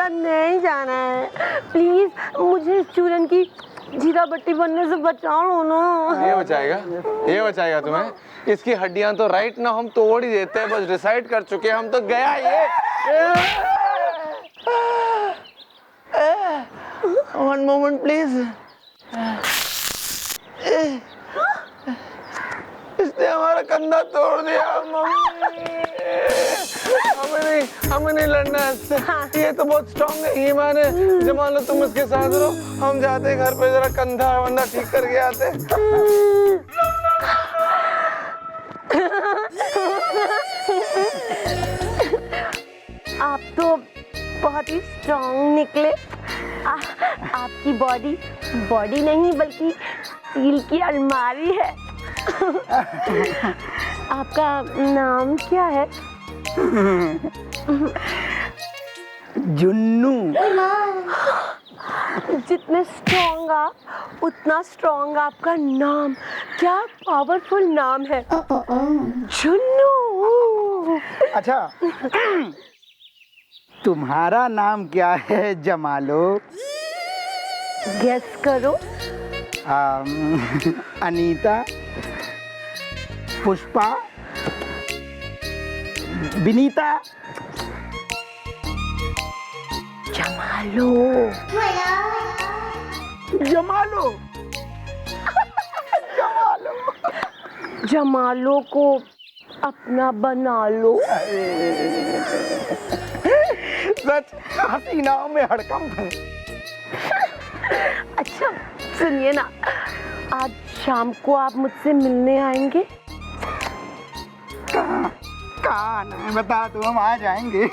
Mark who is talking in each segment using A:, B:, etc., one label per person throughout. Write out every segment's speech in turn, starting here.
A: साथ नहीं जाना है। प्लीज मुझे इस चूरन की जीरा बट्टी बनने से बचा लो ना।
B: ये बचाएगा तुम्हें? इसकी हड्डियां तो राइट ना हम तोड़ ही देते हैं, बस डिसाइड कर चुके हैं हम तो। गया ये। One moment please. इसने हमारा कंधा तोड़ दिया। हमें नहीं लड़ना है इससे। ये तो बहुत स्ट्रांग है, ये माने। जमालो तुम इसके साथ रहो, हम जाते घर पे जरा कंधा वंधा ठीक करके आते।
A: आप तो बहुत ही स्ट्रांग निकले। आपकी बॉडी नहीं बल्कि स्टील की अलमारी है। आपका नाम क्या है?
C: जुन्नू।
A: जितने स्ट्रॉन्ग आप उतना स्ट्रॉन्ग आपका नाम। क्या पावरफुल नाम है, जुन्नू।
C: अच्छा तुम्हारा नाम क्या है जमालो?
A: गेस करो।
C: अनीता, पुष्पा, विनीता,
A: जमालो।
C: जमालो। जमालो।
A: जमालो को अपना बना लो।
C: सच हसीनाओं में हड़कंप है।
A: अच्छा सुनिए ना, आज शाम को आप मुझसे मिलने आएंगे?
C: कहाँ नहीं बता तू, हम आ जाएंगे।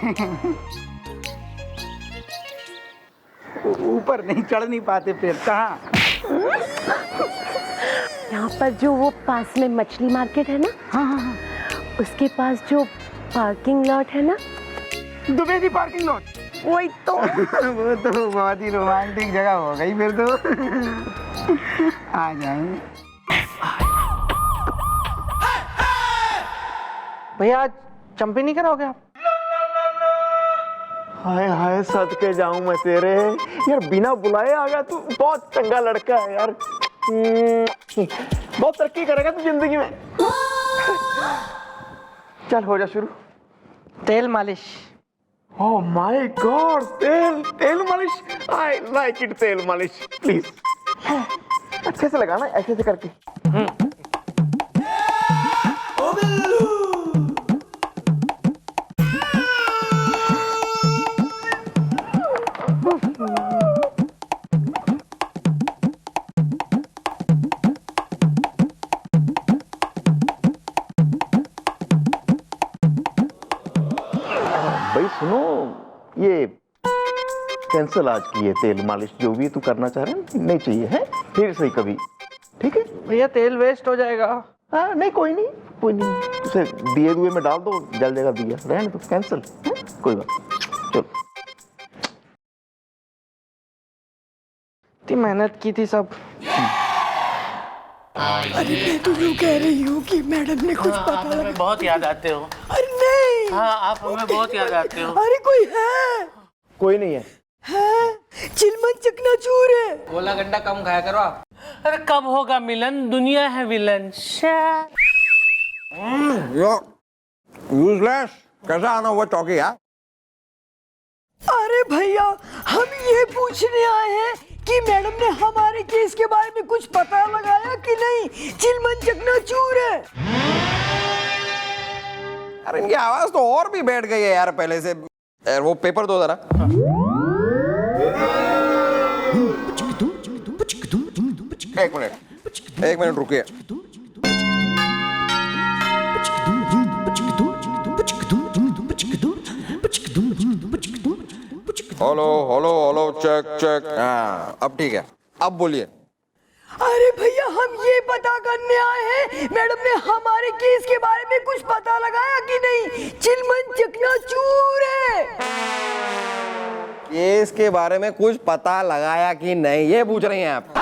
C: ऊपर नहीं चढ़ नहीं पाते फिर कहाँ।
A: यहाँ पर जो वो पास में मछली मार्केट है ना,
C: हाँ।
A: उसके पास जो पार्किंग लॉट है ना,
C: दुबेदी पार्किंग लॉट।
A: वही तो।
C: वो तो बहुत ही रोमांटिक जगह हो गई फिर तो। आ जाएंगे।
B: भैया आज चंपी नहीं कराओगे आप?
D: हाय हाय सदके जाऊं मैं तेरे। यार बिना बुलाए आ गया तू। बहुत चंगा लड़का है यार। बहुत तरक्की करेगा तू जिंदगी में। चल हो जा शुरू।
B: तेल मालिश।
D: ओह माय गॉड, तेल मालिश। आई लाइक इट, तेल मालिश प्लीज। अच्छे से लगाना, ऐसे से करके। भाई सुनो, ये कैंसिल आज की है तेल मालिश। जो भी तू करना चाह रहा है नहीं चाहिए है, फिर से कभी। ठीक है
B: भैया तेल वेस्ट हो जाएगा।
D: हाँ नहीं कोई नहीं उसे दिए दुए में डाल दो, जल जाएगा दिया। रहने तो कैंसिल, कोई बात। चलो
B: इतनी मेहनत की थी सब।
E: अरे मैं तो यूँ कह रही हूँ कि मैडम ने कुछ पता लगा।
F: हमें बहुत याद आते हो।
E: अरे नहीं।
F: हाँ आप हमें बहुत याद आते हो।
E: अरे कोई है?
D: कोई नहीं है।
E: चिलमन चकनाचूर है।
F: गोला गंडा कम खाया करो आप। अरे कब होगा मिलन, दुनिया है विलन।
D: यूजलेस, कैसा आना हुआ चौकी यार?
E: अरे भैया हम ये पूछने आए हैं कि मैडम ने हमारे केस के बारे में कुछ पता लगाया कि नहीं। चिलमन चकनाचूर है।
G: अरे इनकी आवाज तो और भी बैठ गई है यार पहले से। यार वो पेपर दो जरा। एक मिनट रुकिए। Hello check. हाँ अब ठीक है, अब बोलिए।
E: अरे भैया हम ये पता करने आए हैं मैडम ने हमारे केस के बारे में कुछ पता लगाया कि नहीं। चिलमन चकनाचूर है।
G: केस के बारे में कुछ पता लगाया कि नहीं, ये पूछ रही हैं आप?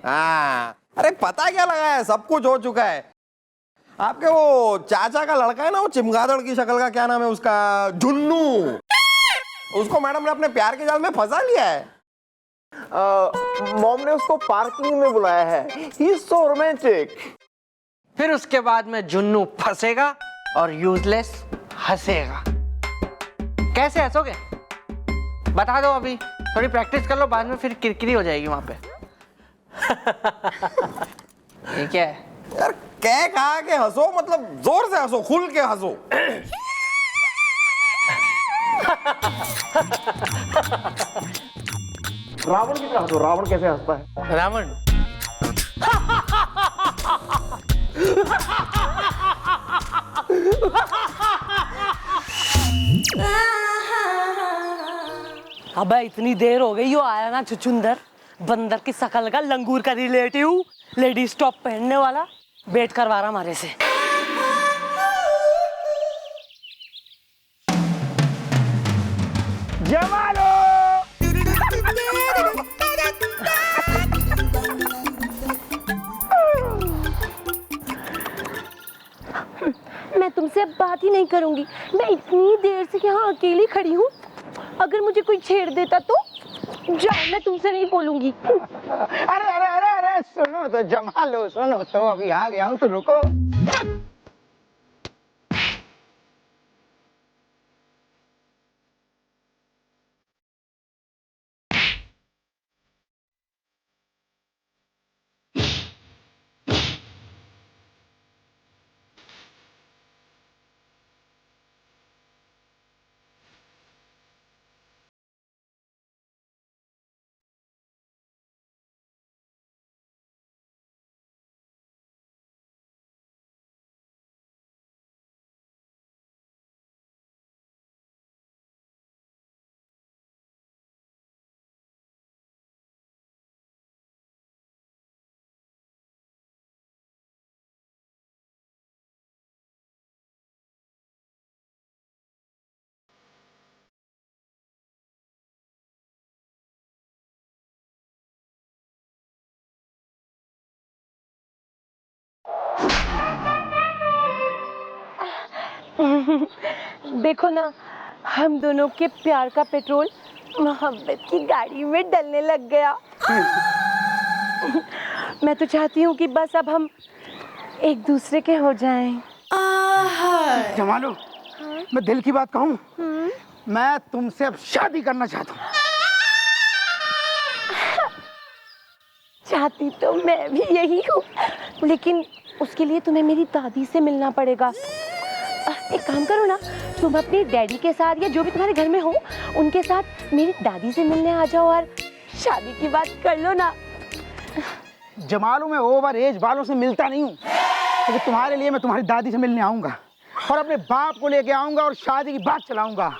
G: हाँ अरे पता क्या लगाया है, सब कुछ हो चुका है। आपके वो चाचा का लड़का है ना, वो चिमगादड़ की शक्ल का, क्या नाम है उसका? जुन्नू। उसको मैडम ने अपने प्यार के जाल में फंसा लिया है।
D: मॉम ने उसको पार्किंग में बुलाया है। He is so romantic.
F: फिर उसके बाद में जुन्नू फंसेगा और यूजलेस हंसेगा। कैसे हंसोगे बता दो, अभी थोड़ी प्रैक्टिस कर लो, बाद में फिर किरकिरी हो जाएगी वहां पे। ठीक है
G: यार क्या कहा कि हंसो, मतलब जोर से हंसो, खुल के हंसो।
D: रावण की तरह हंसो। रावण कैसे हंसता है?
F: रावण
E: अबे इतनी देर हो गई, यो आया ना छुछुंदर, बंदर की शकल का लंगूर का रिलेटिव, लेडीज टॉप पहनने वाला, वेट करवा रहा हमारे से।
C: जमालो
A: मैं तुमसे अब बात ही नहीं करूंगी। मैं इतनी देर से यहाँ अकेली खड़ी हूँ, अगर मुझे कोई छेड़ देता तो जाओ, मैं तुमसे नहीं बोलूंगी।
C: अरे अरे अरे अरे सुनो तो जमालो, सुनो तो, अभी आ गया हूँ तो रुको।
A: देखो ना, हम दोनों के प्यार का पेट्रोल मोहब्बत की गाड़ी में डलने लग गया। मैं तो चाहती हूँ कि बस अब हम एक दूसरे के हो जाएं।
C: जमालो, मैं दिल की बात कहूँ, मैं तुमसे अब शादी करना चाहता हूँ।
A: चाहती तो मैं भी यही हूँ, लेकिन उसके लिए तुम्हें मेरी दादी से मिलना पड़ेगा। एक काम करो ना, तुम अपने डैडी के साथ या जो भी तुम्हारे घर में हो उनके साथ मेरी दादी से मिलने आ जाओ और शादी की बात कर लो ना।
C: जमालो, मैं ओवर एज वालों से मिलता नहीं हूँ, लेकिन तुम्हारे लिए मैं तुम्हारी दादी से मिलने आऊंगा और अपने बाप को लेके आऊंगा और शादी की बात चलाऊंगा।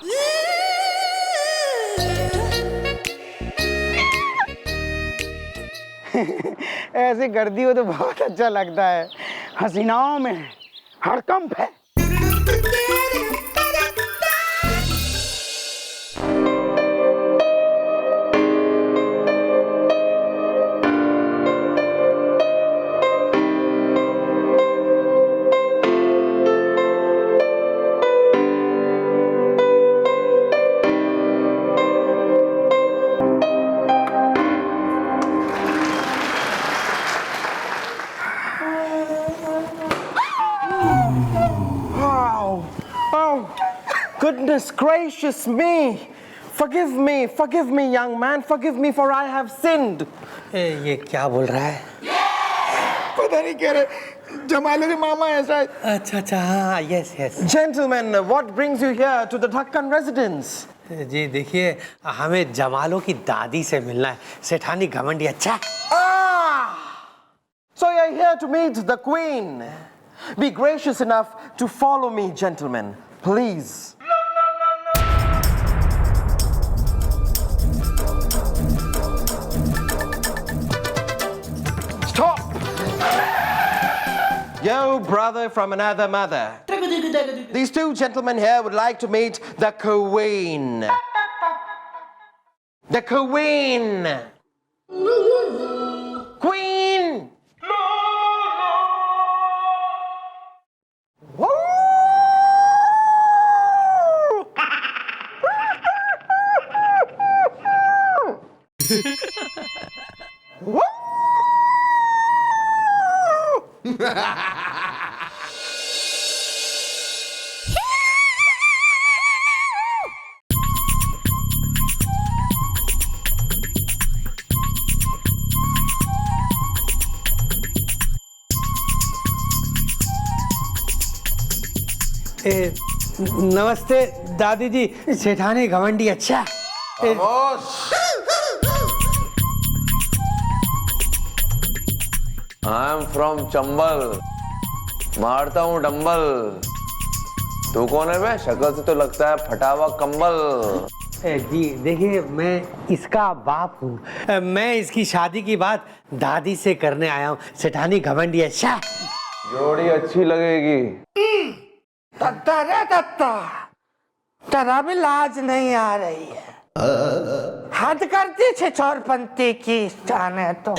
C: ऐसे करती हो तो बहुत अच्छा लगता है। हसीनाओं में हड़कंप है।
B: Goodness gracious me! Forgive me, young man. Forgive me, for I have sinned.
F: ये क्या बोल रहा है?
C: पता नहीं कह रहे, जमालो के मामा ऐसा है।
F: अच्छा अच्छा, हाँ, yes yes.
B: Gentlemen, what brings you here to the Dhakkan residence?
F: जी देखिए, हमें जमालो की दादी से मिलना है, सेठानी घमंडी। अच्छा,
B: So you're here to meet the Queen. Be gracious enough to follow me, gentlemen. Please. Stop! Yo, brother from another mother. These two gentlemen here would like to meet the Queen. The Queen! Queen!
F: नमस्ते दादी जी, सेठानी घमंडी अच्छा।
B: I am from Chambal, मारता हूँ dumbbell. तू कौन है बे? शक्ल से तो लगता है फटा हुआ कंबल।
F: जी देखिए, मैं इसका बाप हूँ। मैं इसकी शादी की बात दादी से करने आया हूँ। सेठानी घमंडी अच्छा।
B: जोड़ी अच्छी लगेगी।
F: तत्ता रे तत्ता, तेरा भी लाज नहीं आ रही है। हद करती छे चौरपंती की जाने तो।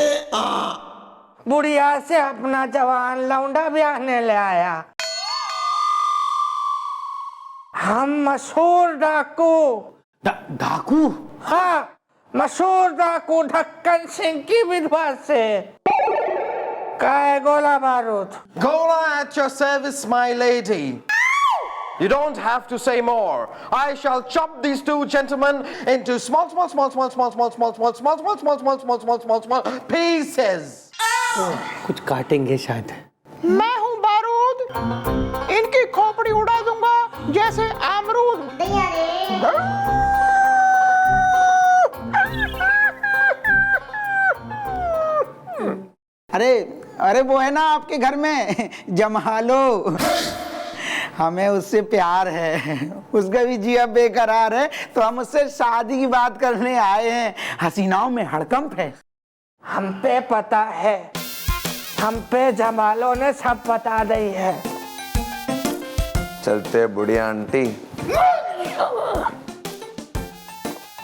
F: बुढ़िया से अपना जवान लौंडा ब्याहने ले आया। हम मशहूर डाकू। डाकू? हाँ, मशहूर डाकू ढक्कन सिंह की विधवा से। काय गोला बारूद?
G: Gola at your service, my lady. You don't have to say more. I shall chop these two gentlemen into small pieces.
F: कुछ काटेंगे शायद।
C: मैं हूँ बारूद, इनकी खोपड़ी उड़ा दूंगा जैसे अमरूद। अरे अरे वो है ना आपके घर में जमालो, हमें उससे प्यार है, उसका भी जिया बेकरार है, तो हम उससे शादी की बात करने आए हैं। हसीनाओं में हड़कंप है।
F: हम पे पता है, हम पे जमालों ने सब बता दी है।
B: चलते बुढ़िया आंटी।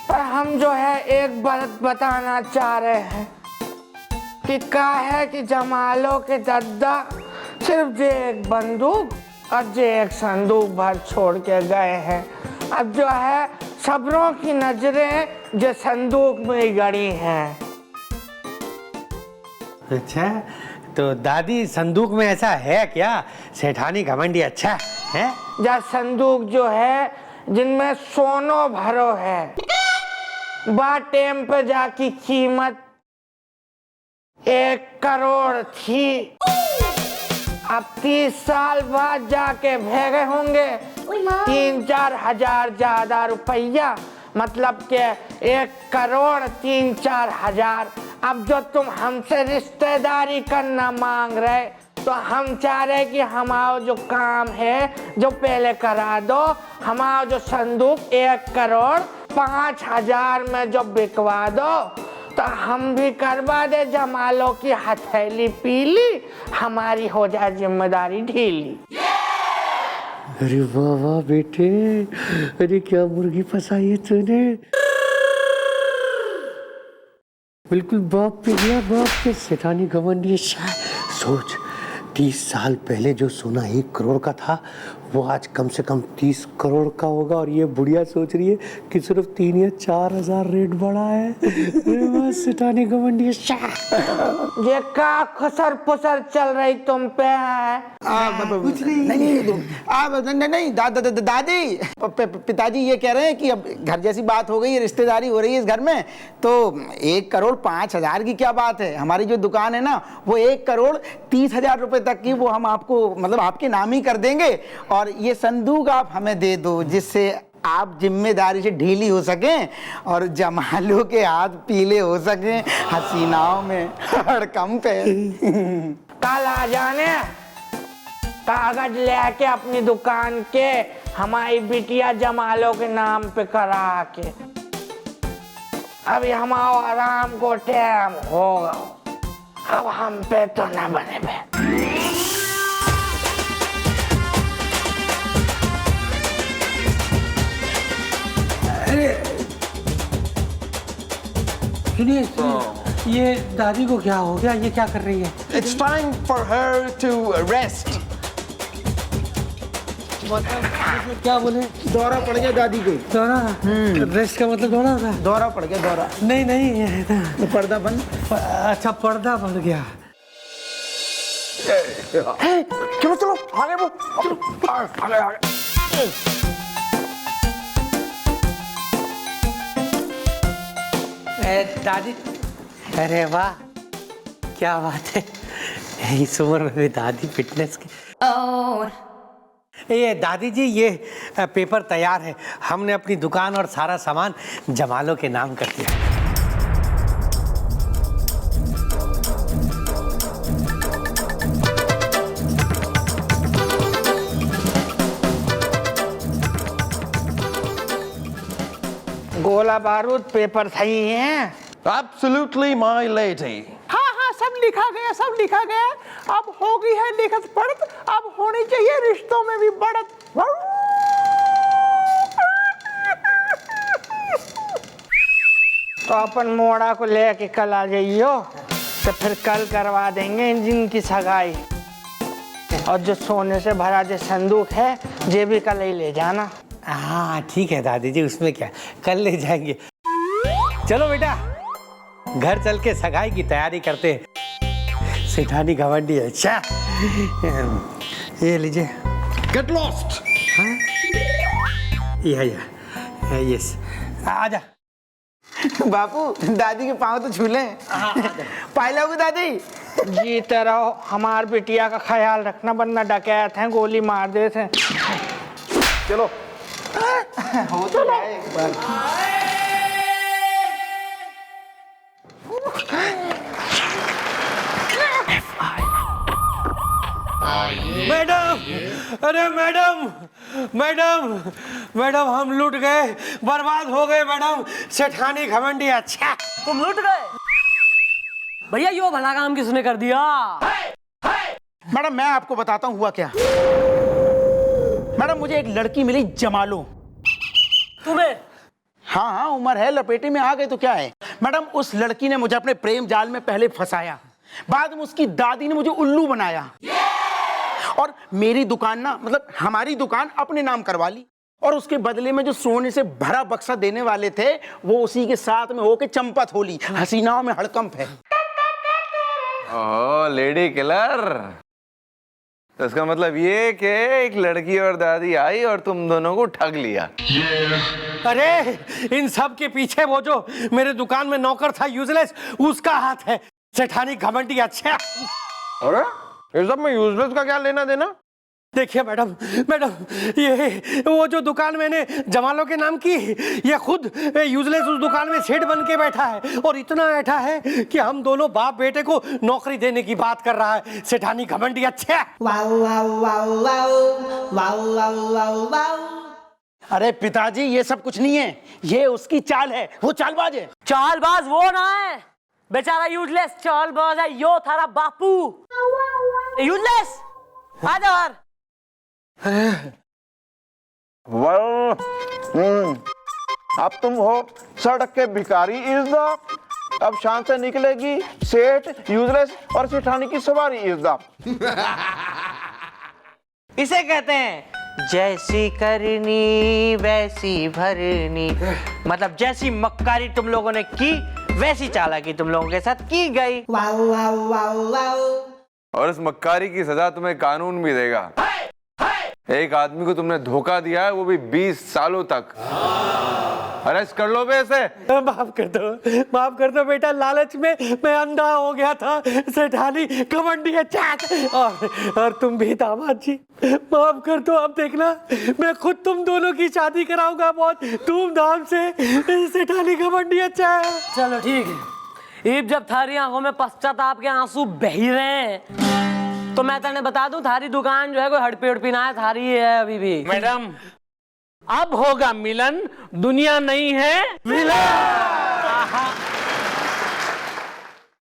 F: पर हम जो है एक बात बताना चाह रहे हैं कि क्या है कि जमालों के दादा सिर्फ जे एक बंदूक और जे एक संदूक भर छोड़ के गए हैं। अब जो है सबरों की नजरें जो संदूक में ही गड़ी हैं। अच्छा, तो दादी संदूक में ऐसा है क्या? सेठानी घमंडी अच्छा है? जा संदूक जो है जिनमें सोनो भरो है, बा टेम पे जाकी कीमत 1 करोड़ थी। अब 30 साल बाद जाके भेगे होंगे 3-4 हजार ज्यादा रुपया, मतलब के 1 करोड़ 3-4 हजार। अब जो तुम हमसे रिश्तेदारी करना मांग रहे, तो हम चाह रहे कि हमारा जो काम है जो पहले करा दो। हमारा जो संदूक 1 करोड़ 5 हजार में जो बिकवा दो, तो हम भी करवा दे जमालों की हथेली पीली, हमारी हो जाए जिम्मेदारी ढीली। अरे वाह वाह बेटे, अरे क्या मुर्गी फंसाई है तूने। बिल्कुल बाप पे गया, बाप पे। सेठानी घमंडी। सोच, 30 साल पहले जो सोना 1 करोड़ का था, वो आज कम से कम 30 करोड़ का होगा। और ये बुढ़िया सोच रही है कि सिर्फ 3 या 4 हजार रेट बढ़ा है। सेठानी घमंडी। ये का खसर पुसर चल रही तुम पे है?
C: कुछ नहीं दादी, पिताजी ये कह रहे हैं कि अब घर जैसी बात हो गई है, रिश्तेदारी हो रही है इस घर में, तो 1 करोड़ 5 हजार की क्या बात है। हमारी जो दुकान है ना, वो 1 करोड़ 30 हजार रुपए तक की वो हम आपको, मतलब आपके नाम ही कर देंगे। और ये संदूक आप हमें दे दो, जिससे आप जिम्मेदारी से ढीली हो सकें और जमालों के हाथ पीले हो सकें, हसीनाओं में हड़कंप है।
F: कल आ जाने, कागज लेके अपनी दुकान के हमारी बिटिया जमालों के नाम पे करा के। अभी हमारा आराम को टाइम होगा, अब हम पे तो न बने बे। सुनिए, ये दादी को क्या हो गया? ये क्या कर रही है?
G: It's time for her to rest.
F: क्या बोले?
C: दौरा पड़ गया दादी को।
F: दौरा? रेस्ट का मतलब दौरा था?
C: दौरा पड़ गया, दौरा।
F: नहीं नहीं, ये है ना,
C: तो पर्दा बंद।
F: अच्छा, पर्दा बन गया।
G: चलो चलो आगे वो, चलो आगे।
F: दादी, अरे वाह, क्या बात है। इस उम्र में भी दादी फिटनेस की।
H: ये दादी जी, ये पेपर तैयार है। हमने अपनी दुकान और सारा सामान जमालो के नाम कर दिया।
B: गोला बारूद पेपर सही है?
G: Absolutely, my lady.
B: हाँ हाँ, सब लिखा गया, सब लिखा गया। अब होगी है लिखत पढ़त, अब होनी चाहिए रिश्तों में भी बढ़त। तो अपन मोड़ा को लेके कल आ जाइयो, तो फिर कल करवा देंगे इंजन की सगाई। और जो सोने से भरा जो संदूक है, ये भी कल ही ले जाना।
H: हाँ ठीक है दादी जी, उसमें क्या, कल ले जाएंगे। चलो बेटा, घर चल के सगाई की तैयारी करते हैं। सेठानी घमंडी है। अच्छा, ये लीजिए।
G: Get lost.
H: यस, आजा।
C: बापू, दादी के पाँव तो छू लें। पाई लोगे दादी?
B: जीते रहो, हमार बिटिया का ख्याल रखना, वरना डकैत हैं, गोली मार देते हैं।
G: चलो।
C: हो तो जाए एक बार।
H: मैडम, अरे मैडम, मैडम हम लूट गए, बर्बाद हो गए मैडम। सेठानी घमंडी। अच्छा,
I: तुम लूट गए? भैया यो भला काम किसने कर दिया?
C: मैडम मैं आपको बताता हूँ हुआ क्या। मैडम मुझे एक लड़की मिली, जमालो।
I: तुम्हें?
C: हाँ हाँ, उम्र है, लपेटे में आ गए तो क्या है। मैडम उस लड़की ने मुझे अपने प्रेम जाल में पहले फंसाया, बाद में उसकी दादी ने मुझे उल्लू बनाया और मेरी दुकान ना, मतलब हमारी दुकान अपने नाम करवा ली। और उसके बदले में जो सोने से भरा बक्सा देने वाले थे, वो उसी के साथ में होके चंपत होली। हसीनाओं में हड़कंप है।
B: ओह, लेडी किलर। तो इसका मतलब ये कि एक लड़की और दादी आई और तुम दोनों को ठग लिया।
H: अरे इन सब के पीछे वो जो मेरे दुकान में नौकर था यूजलेस, उसका हाथ है। सेठानी घमंडी। अच्छा,
B: अरे ये सब में यूजलेस का क्या लेना देना?
H: देखिए मैडम, ये वो जो दुकान मैंने जमालो के नाम की, ये खुद यूजलेस उस दुकान में सेठ बन के बैठा है और इतना ऐठा है कि हम दोनों बाप बेटे को नौकरी देने की बात कर रहा है। सेठानी घमंडी। अच्छा,
C: अरे पिताजी ये सब कुछ नहीं है, ये उसकी चाल है, वो चालबाज है।
I: चालबाज वो ना है, बेचारा यूजलेस चालबाज है। यो थारा बापू यूजलेस। आ जा बाहर।
D: अब तुम हो सड़क के भिखारी इज़्ज़ा, अब शान से निकलेगी सेठ, यूजलेस और सेठानी की सवारी इज़्ज़ा।
F: इसे कहते हैं जैसी करनी वैसी भरनी। मतलब जैसी मक्कारी तुम लोगों ने की, वैसी चालाकी तुम लोगों के साथ की गई।
B: और इस मक्कारी की सजा तुम्हें कानून भी देगा। एक आदमी को तुमने धोखा दिया है, वो भी 20 सालों तक। अरेस्ट कर लो बे इसे।
H: माफ कर दो बेटा, लालच में मैं अंधा हो गया था। सेठानी घमंडी है। चाक। और तुम भी दामाद जी, माफ कर दो। अब देखना, मैं खुद तुम दोनों की शादी कराऊंगा बहुत धूमधाम से। सेठानी घमंडी। अच्छा,
I: चलो ठीक है। ईब जब थारी आंखों में पश्चाताप के आंसू बह रहे हैं, तो मैं तेने बता दूं, थारी दुकान जो है कोई हड़पी उड़पी ना है, थारी है अभी भी।
F: मैडम अब होगा मिलन, दुनिया नहीं है विलन।